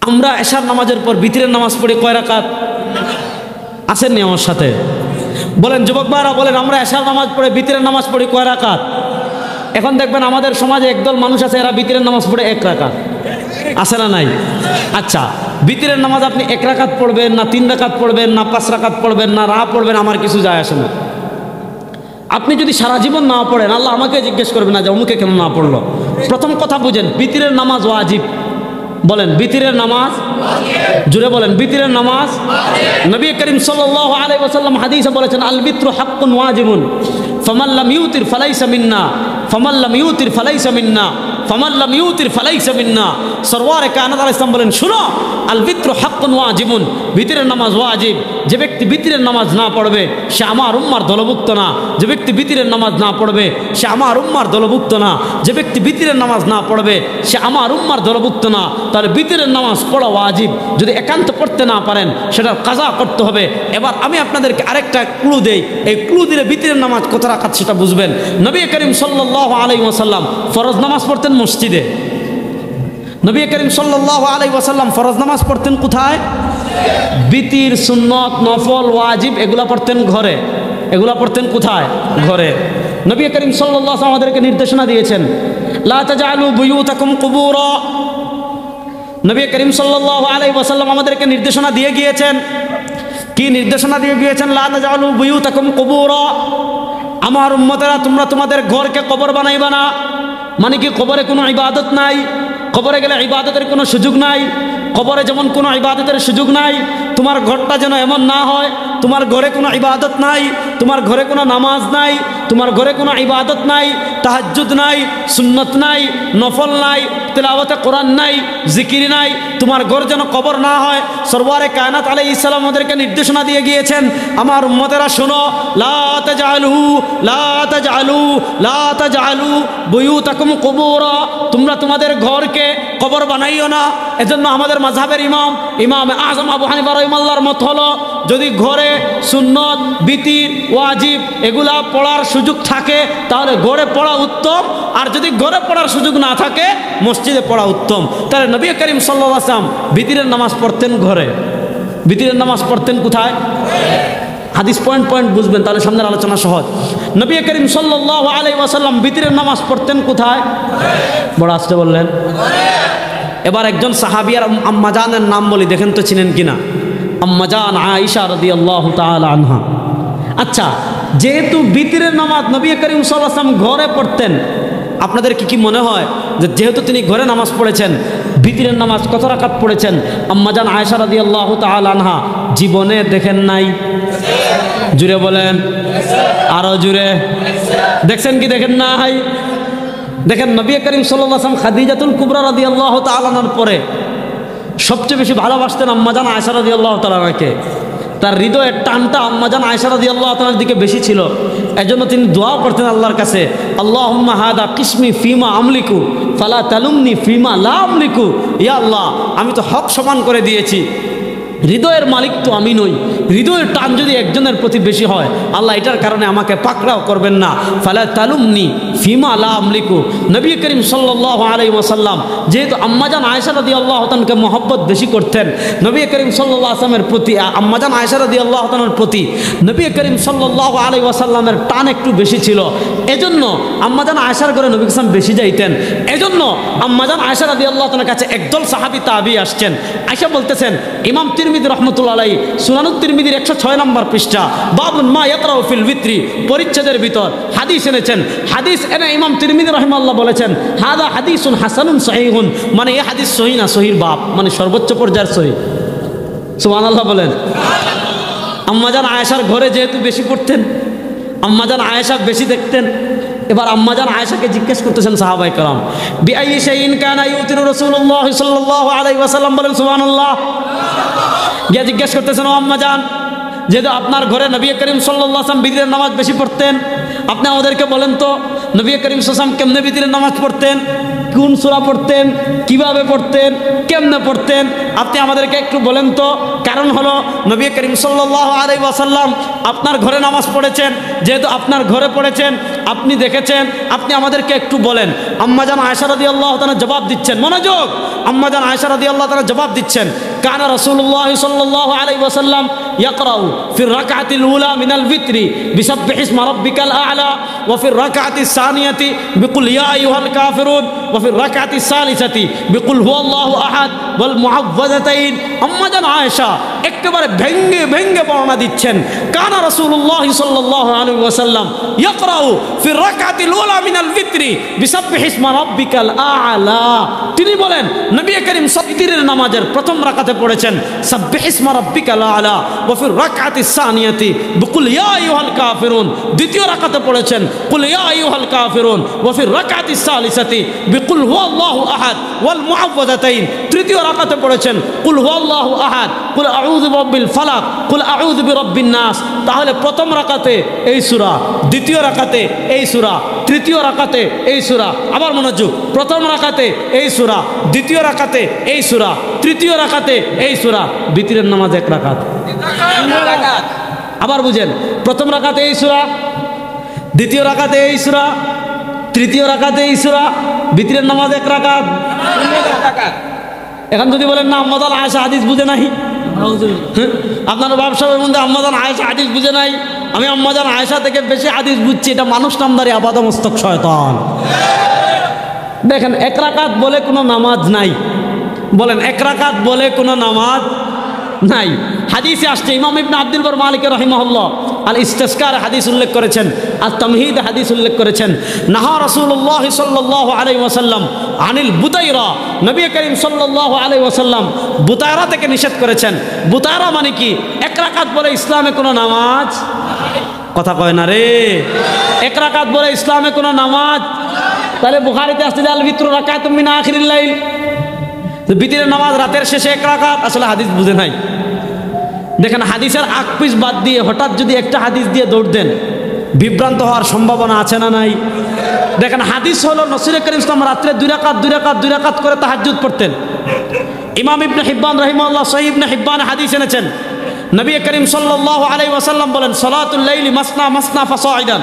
আমরা এশার নামাজের পর বিতরের নামাজ পড়ি কয় রাকাত? আসেননি আমার সাথে? বলেন যুবক ভাইরা বলেন, আমরা এশার নামাজ পড়ে বিতরের নামাজ পড়ি কয় রাকাত? এখন দেখবেন আমাদের সমাজে একদল মানুষ আছে, এরা বিতরের নামাজ পড়ে 1 রাকাত। আছে না নাই? আচ্ছা, বিতরের নামাজ আপনি 1 রাকাত পড়বেন না 3 রাকাত পড়বেন না 5 রাকাত পড়বেন না পড়বেন, আমার কিছু যায় আসে না। আপনি যদি সারা জীবন না পড়েন, আল্লাহ আমাকে জিজ্ঞেস করবে না যে অমুকে কেন না পড়লো। প্রথম কথা বুঝেন, বিতরের নামাজ ওয়াজিব। বলেন বিতরের নামাজ, জুড়ে বলেন বিতরের নামাজ। নবী করিম সাল্লাল্লাহু আলাইহি ওয়াসাল্লাম হাদিসে বলেছেন, আল বিতরু হাক্কুন ওয়াজিবুন ফামান লাম ইউতির ফালাইসা মিন্না, ফামান লাম ইউতির ফালাইসা মিন্না, ফামান লাম ইউতির ফালাইসা মিন্না। সরওয়ারে কায়নাত আলাইহিস সালাম বলেন, শুনো, আল বিতরু হাক্কুন ওয়াজিবুন, বিতরের নামাজ ওয়াজিব। যে ব্যক্তি বিতরের নামাজ না পড়বে সে আমার উম্মার দলভুক্ত না। যে ব্যক্তি বিতরের নামাজ না পড়বে সে আমার উম্মার দলভুক্ত না। যে ব্যক্তি বিতরের নামাজ না পড়বে সে আমার উম্মার দলভুক্ত না। তাহলে বিতরের নামাজ পড়া ওয়াজিব। যদি একান্ত পড়তে না পারেন সেটার কাজা করতে হবে। এবার আমি আপনাদেরকে আরেকটা ক্লু দেই, এই ক্লু দিলে বিতরের নামাজ কত রাকাত সেটা বুঝবেন। নবী করিম সাল্লাল্লাহু আলাইহি ওয়াসাল্লাম ফরজ নামাজ পড়তেন মসজিদে। নবী করিম সাল্লাল্লাহু আলাইহি ওয়াসাল্লাম ফরজ নামাজ পড়তেন কোথায়? বিতির, সুন্নত, নফল, ওয়াজিব এগুলা পড়তেন ঘরে। এগুলা পড়তেন কোথায়? ঘরে। নবী করিম সাল্লাল্লাহু আলাইহি ওয়াসাল্লাম আমাদেরকে নির্দেশনা দিয়েছেন, লা তাজআলু বুয়ুতাকুম কুবুরা। নবী করিম সাল্লাল্লাহু আলাইহি ওয়াসাল্লাম আমাদেরকে নির্দেশনা দিয়ে গিয়েছেন। কি নির্দেশনা দিয়ে গিয়েছেন? লা তাজআলু বুয়ুতাকুম কুবুরা। আমার উম্মতেরা, তোমরা তোমাদের ঘরকে কবর বানাইবা না। মানে কি, কবরে কোনো ইবাদত নাই, কবরে গেলে ইবাদতের কোনো সুযোগ নাই। কবরে যেমন কোনো ইবাদতের সুযোগ নাই, তোমার ঘরটা যেন এমন না হয় তোমার ঘরে কোনো ইবাদত নাই, তোমার ঘরে কোনো নামাজ নাই, তোমার ঘরে কোনো ইবাদত নাই, তাহাজ্জুদ নাই, সুন্নত নাই, নফল নাই, তিলাওয়াতে কোরআন নাই, জিকির নাই, তোমার ঘর যেন কবর না হয়। সরওয়ারে কায়নাত আলাইহিস সালাম আমাদেরকে নির্দেশনা দিয়ে গিয়েছেন, আমার উম্মতেরা শোনো, লা তাজআলু লা তাজআলু লা তাজআলু বুয়ুতাকুম কুবুরা। তোমরা তোমাদের ঘরকে কবর বানাইও না। এজন্য আমাদের মাযহাবের ইমাম আযম আবু হানিফা রাহিমাহুল্লাহর মত হলো, যদি ঘরে সুন্নত, বিতির, ওয়াজিব এগুলা পড়ার সুযোগ থাকে তাহলে ঘরে পড়া উত্তম, আর যদি ঘরে পড়ার সুযোগ না থাকে মসজিদে পড়া উত্তম। তাহলে নবী করিম সাল্লাল্লাহু আলাইহি ওয়াসাল্লাম বিতিরের নামাজ পড়তেন ঘরে। বিতিরের নামাজ পড়তেন কোথায়? হাদিস পয়েন্ট পয়েন্ট বুঝবেন, তাহলে সামনের আলোচনা সহজ। নবী করিম সাল্লাল্লাহু আলাইহি ওয়াসাল্লাম বিতিরের নামাজ পড়তেন কোথায়? বড় আসতে বললেন। এবার একজন সাহাবিয়ার আম্মাজানের নাম বলি, দেখেন তো চিনেন কিনা। আম্মাজান আয়েশা রাদিয়াল্লাহু তাআলা আনহা। আচ্ছা, যেহেতু বিতিরের নামাজ নবী করিম সাল্লাল্লাহু আলাইহি ওয়াসাল্লাম ঘরে পড়তেন, আপনাদের কি মনে হয় যে যেহেতু তিনি ঘরে নামাজ পড়েছেন, বিতিরের নামাজ কত রাকাত পড়েছেন? আম্মাজান আয়েশা রাদিয়াল্লাহু তাআলা আনহা জীবনে দেখেন নাই? জুড়ে বলেন, আরো জুড়ে। দেখছেন কি দেখেন নাই? দেখেন, নবী করিম সাল্লাল্লাহু আলাইহি ওয়াসাল্লাম খাদিজাতুল কুবরা রাদিয়াল্লাহু তাআলা আনহার পরে সবচেয়ে বেশি ভালোবাসতেন আম্মাজান আয়েশা রাদিয়াল্লাহু তাআলা আনহাকে। তার হৃদয়ের টানটা আম্মাজান আয়েশা রাদিয়াল্লাহু তাআলার দিকে বেশি ছিল। এজন্য তিনি দোয়া করতেন আল্লাহর কাছে, আল্লাহুম্মা হাদা কিসমি ফিমা আমলিকু ফালা তালুমনি ফিমা লা আমলিকু। ইয়া আল্লাহ, আমি তো হক সমান করে দিয়েছি, হৃদয়ের মালিক তো আমি নই। হৃদয়ের টান যদি একজনের প্রতি বেশি হয়, আল্লাহ এটার কারণে আমাকে পাকড়াও করবেন না। ফালা তালুমনি ফিমা লা আমলিকু। নবী করিম সাল্লাল্লাহু আলাইহি ওয়াসাল্লাম যেহেতু আম্মাজান আয়েশা রাদিয়াল্লাহু তাআলাকে মহব্বত বেশি করতেন, নবী করিম সাল্লাল্লাহু আলাইহি ওয়াসাল্লামের প্রতি আম্মাজান আয়েশা রাদিয়াল্লাহু তাআলার প্রতি নবী করিম সাল্লাল্লাহু আলাইহি ওয়াসাল্লামের টান একটু বেশি ছিল। এজন্য আম্মাজান আয়েশার ঘরে নবী সাল্লাল্লাহু বেশি যাইতেন। এজন্য আম্মাজান আয়েশা রাদিয়াল্লাহু তাআলার কাছে একদল সাহাবী তাবী আসছেন। আয়েশা বলতেছেন, ইমাম তিরমিজি রাহমাতুল্লাহ আলাইহি সুনানুত তিরমিজির 106 নম্বর পৃষ্ঠা, বাবুন মা ইয়াকরাউ ফিল বিত্রি পরিচ্ছেদের ভিতর হাদিস এনেছেন। হাদিস এনে ইমাম তিরমিজি রাহিমাহুল্লাহ বলেছেন, হাদা হাদিসুন হাসানুন সহিহুন, মানে এই হাদিস সহিহ না, সহির বাপ, মানে সর্বোচ্চ পর্যায়ের সহিহ। সুবহানাল্লাহ বলেন। আম্মাজান আয়েশার ঘরে যেহেতু বেশি পড়তেন, আম্মাজান আয়েশা বেশি দেখতেন। এবার আম্মাজান আয়েশাকে জিজ্ঞেস করতেছেন সাহাবায়ে কেরাম, বিআইয়ি শাইইন কানা ইউতিরু রাসূলুল্লাহ সাল্লাল্লাহু আলাইহি ওয়াসাল্লাম, বলেন সুবহানাল্লাহ। গিয়ে জিজ্ঞেস করতেছেন, ও আম্মাজান, যেহেতু আপনার ঘরে নবী করিম সাল্লাল্লাহু আলাইহি ওয়াসাল্লাম বিতিরের নামাজ বেশি পড়তেন, আপনি আমাদেরকে বলেন তো নবী করিম সাল্লাল্লাহু আলাইহি ওয়াসাল্লাম কেমনে বিতিরের নামাজ পড়তেন? কোন সূরা পড়তেন, কিভাবে পড়তেন, কেমনে পড়তেন আপনি আমাদেরকে একটু বলেন তো। কারণ হলো নবী করিম সাল্লাল্লাহু আলাইহি ওয়াসাল্লাম আপনার ঘরে নামাজ পড়েছেন, যেহেতু আপনার ঘরে পড়েছেন, আপনি দেখেছেন, আপনি আমাদেরকে একটু বলেন। আম্মাজান আয়েশা রাদিয়াল্লাহু তাআলা জবাব দিচ্ছেন, মনোযোগ, আম্মাজান আয়েশা রাদিয়াল্লাহু তাআলা জবাব দিচ্ছেন, কানা রাসূলুল্লাহ সাল্লাল্লাহু আলাইহি ওয়াসাল্লাম ইয়াকরাউ ফির রাকআতিল উলা মিনাল ভিতরি বিসাব্বিহি ইসমা রাব্বিকাল আ'লা ওয়া ফির রাকআতিস সানিয়াতি বিকুল ইয়া আইয়ুহাল কাফিরুন ওয়া ফির রাকআতিস সালিসাতি বিকুল হুয়াল্লাহু আহাদ ওয়াল মুআওযাতাইন। আম্মাজান আয়েশা একেবারে ভেঙ্গে ভেঙ্গে বর্ণনা দিচ্ছেন, কানা রাসূলুল্লাহ সাল্লাল্লাহু আলাইহি ওয়াসাল্লাম ইয়াকরাউ ফির রাকআতিল উলা মিনাল ভিতরি বিসাব্বিহি ইসমা রাব্বিকাল আ'লা। তিনি বলেন নবী করিম সত্তিরের নামাজের প্রথম রাকাতে পড়েছেন সাব্বিহি ইসমা রাব্বিকাল আ'লা ওয়া ফির রাকআতিস সানিয়াতি বিকুল ইয়া আইয়ুহাল কাফিরুন। দ্বিতীয় রাকাতে পড়েছেন কুল ইয়া আইয়ুহাল কাফিরুন ওয়া ফির রাকআতিস সালিসাতি বিকুল হুয়াল্লাহু আহাদ ওয়াল মুআওযাতাইন। তৃতীয় রাকাতে পড়েছেন কুল হুয়াল্লাহু আহাদ, কুল আউযু বিরাব্বিল ফালাক, কুল আউযু বিরাব্বিন নাস। তাহলে প্রথম রাকাতে এই সূরা, দ্বিতীয় রাকাতে এই সূরা, তৃতীয় রাকাতে এই সূরা। আবার মনোযোগ, প্রথম রাকাতে এই সূরা, দ্বিতীয় রাকাতে এই সূরা, তৃতীয় রাকাতে এই সূরা। বিতরের নামাজ এক রাকাত। আবার বুঝেন, প্রথম রাকাতে এই সূরা, দ্বিতীয় রাকাতে এই সূরা, তৃতীয় রাকাতে এই সূরা, বিতরের নামাজ এক রাকাত। এখন যদি বলেন না আম্মাজান আয়েশা হাদিস বুঝে নাই, আপনার ব্যবসার মধ্যে আম্মাজান আয়েশা হাদিস বুঝে নাই, আমি আম্মাজান আয়েশা থেকে বেশি হাদিস বুঝছি, এটা মানুষ নামদারি আপাদমস্তক শয়তান। দেখেন এক রাকাত বলে কোনো নামাজ নাই, বলেন এক রাকাত বলে কোনো নামাজ নাই। হাদিসে আসছে, ইমাম ইবনে আব্দুল বার মালিক রাহিমাহুল্লাহ আল ইস্তিসকার হাদিস উল্লেখ করেছেন, আর তামহিদ হাদিস উল্লেখ করেছেন, নাহা রাসূলুল্লাহ সাল্লাল্লাহু আলাইহি ওয়াসাল্লাম আনিল বুতাইরা। নবী করিম সাল্লাল্লাহু আলাইহি ওয়াসাল্লাম বুতাইরা থেকে নিষেধ করেছেন। বুতাইরা মানে কি? এক রাকাত বলে ইসলামে কোনো নামাজ, কথা কয় না রে, এক রাকাত বলে ইসলামে কোনো নামাজ। তাহলে বুখারীতে আসছে আল বিতরু রাকাতুম মিন আখিরিল লাইল, বিতরের নামাজ রাতের শেষে এক রাকাত। আসলে হাদিস বুঝে নাই। দেখেন হাদিসের আকপিস বাদ দিয়ে হঠাৎ যদি একটা হাদিস দিয়ে দৌড় দেন, বিভ্রান্ত হওয়ার সম্ভাবনা আছে না নাই? দেখেন হাদিস হলো নসির করিম ইসলাম রাত্রে দুই রাকাত করে তাহাজ্জুদ পড়তেন। ইমাম ইবনে হিব্বান রাহিমাহুল্লাহ সহিহ ইবনে হিব্বান হাদিস এনেছেন, নবী করিম সাল্লাল্লাহু আলাইহি ওয়াসাল্লাম বলেন সলাতুল লাইলি মাসনা মাসনা ফাসাইদান,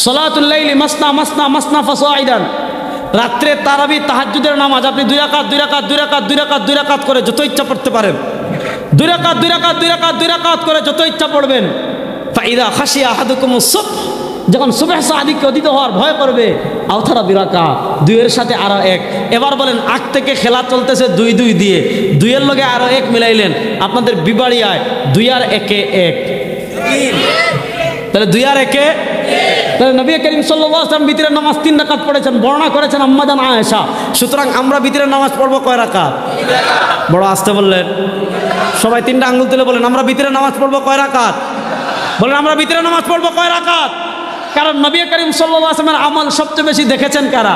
সলাতুল লাইলি মাসনা মাসনা মাসনা ফাসাইদান। রাত্রে তারাবি তাহাজ্জুদের নামাজ আপনি দুই রাকাত করে যত ইচ্ছা পড়তে পারেন, দুই রাকাত করে যত ইচ্ছা পড়বেন। ফাইদা খাশিয়া আহাদুকুমুস সুবহ, যখন সুবহ সাদিককে অতীত হওয়ার ভয় করবে, আওথারা বিরাকা, দুইয়ের সাথে আরো এক। এবার বলেন আগ থেকে খেলা চলতেছে দুই দিয়ে, দুইয়ের লগে আরো এক মিলাইলেন, আপনাদের বিবাড়িয়ায় দুই আর একে এক, তাহলে দুই আর একে। তাহলে নবী করিম সাল্লাল্লাহু আলাইহি ওয়াসাল্লাম বিতরের নামাজ 3 রাকাত পড়েছেন, বর্ণনা করেছেন আম্মাজান আয়েশা। সুতরাং আমরা বিতরের নামাজ পড়বো কয় রাকাত? বড় আসতে বললেন, সবাই 3টা আঙ্গুল তুলে বলেন আমরা বিতরের নামাজ পড়বো কয় রাকাত? বলেন আমরা বিতরের নামাজ পড়বো কয় রাকাত? কারণ নবী করিম সাল্লাল্লাহু আলাইহি ওয়াসাল্লামের আমল সবচেয়ে বেশি দেখেছেন কারা?